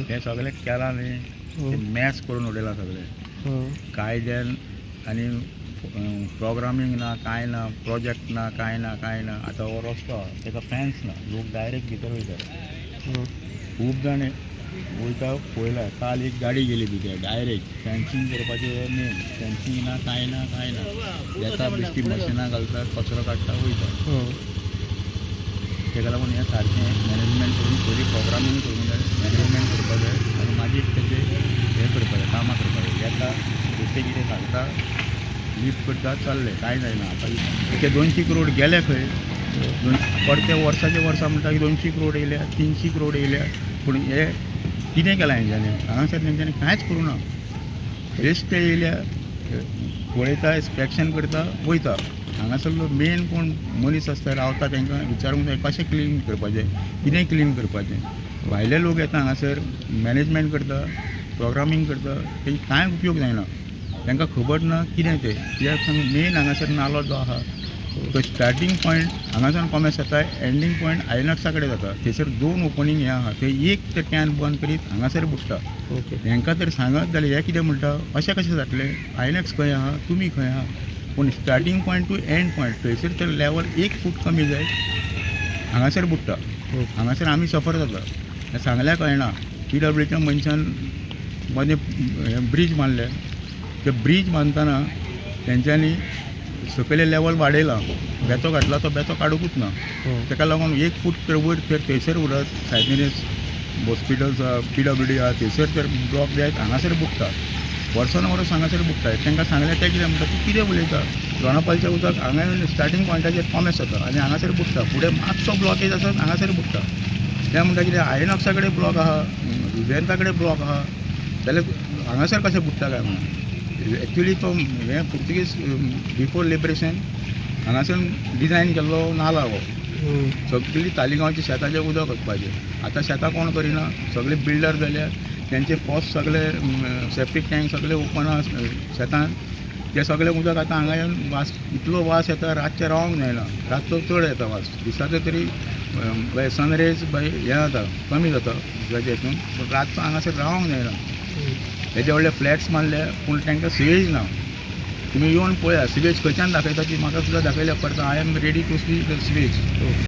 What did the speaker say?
हे सगळे केला न्ही ते मॅच करून उडयला सगळे कायद्यान आनी प्रोग्रामींग ना काय ना प्रोजेक्ट ना काय ना आतां हो रस्तो ताका फॅन्स ना लोक डायरेक्ट भितर वयता खूब जाण वयता पळयला काल एक गाडी गेली भितर डायरेक्ट फॅन्सिंग करपाचें मेन फॅन्सिंग ना काय ना येता बेश्टी मशिनां घालता कचरो काडटा वयता ताका लागून हें सारकें मॅनेजमेंट करून पयलीं प्रोग्रामींग करूंक जाय मॅनेजमेंट करपाक जाय आनी मागीर तेजें हें करपाक जाय कामां करपाक जाय येता बेश्टें कितें घालता लिफ्ट करता चालले काय जायना आतां ते 200 करोड गेले खंय परते वर्साचे वर्सा म्हणटा की 200 करोड येयल्या 300 करोड येयल्या पूण हे कितें केलां हेंच्यांनी हांगासर तेंच्यांनी कांयच करूं ना बेश्टे येयल्या पळयता इन्स्पेक्शन करता वयता हांगासरलो मेन कोण मनीस आसता रावता तांकां विचारूंक जाय कशें क्लीन करपाचें कितें क्लीन करपाचें भायले लोक येता हांगासर मॅनेजमेंट करता प्रोग्रामींग करता तें कांय उपयोग जायना तांकां खबर ना कितें तें कित्याक सांग मेन हांगासर नालो जो आहा तो स्टार्टींग पॉयंट हांगासान कॉमर्स जाता एंडींग पॉयंट आयनॉक्सा कडेन जाता थंयसर 2 ओपनिंग हें आहा ते एक ते कॅन बंद करीत हांगासर बुडटा हांकां तर सांगत जाल्यार हे कितें म्हणटा अशें कशें जातलें आयनॉक्स खंय आहा तुमी खंय आहा पूण starting point to end point थंयसर तर लेवल 1 फूट कमी जाय हांगासर बुडटा हांगासर आमी सफर जाता हें सांगल्यार कळना PWच्या मनशान मदें ब्रीज बांदले ते ब्रीज बांदतना तेंच्यांनी सकयले लेवल वाडयला बेतो घातला तो बेतो काडूंकूच ना ताका लागून 1 फूट तर वयर तर थंयसर उरत सायडीन हॉस्पिटल्स आहा PWD आहा थंयसर तर ब्लॉक जायत हांगासर बुडटा वर्सान वर्स हांगासर बुडटा तांकां सांगलें ते कितें म्हणटा तूं कितें उलयता दोनापालचें उदक हांगा स्टार्टींग पॉयंटाचेर कॉमर्स जाता आनी हांगासर बुडटा फुडें मातसो ब्लॉकेज आसा हांगासर बुडटा ते म्हणटा कितें आयनॉक्सा कडेन ब्लॉक आहा विजेंता कडेन ब्लॉक आहा जाल्यार हांगासर कशें बुडटा काय म्हणून एक्चुली तो हें पुर्तुगीज बिफोर लिबरेशन हांगासून डिजायन केल्लो नाला हो सगळीं तालिगांवच्या शेताचें उदक वचपाचें आतां शेतां कोण करिना सगळे बिल्डर जाल्यार तेंचे पोस्ट सगळे सेप्टीक टँक सगळे ओपन आहा शेतान ते सगळें उदक आतां हांगा येवन वास इतलो वास येता रातचें रावंक जायना रातचो चड येता वास दिसाचो तरी सनरेज हें जाता कमी जाता दिसाच्या हितून पूण रातचो हांगासर रावंक जायना हेजे व्हडले फ्लॅट्स बांदले पूण तांकां सिवेज ना तुमी येवन पळया सिवेज खंयच्यान दाखयता ती म्हाका सुद्दां दाखयल्या परता I am ready to see the sewage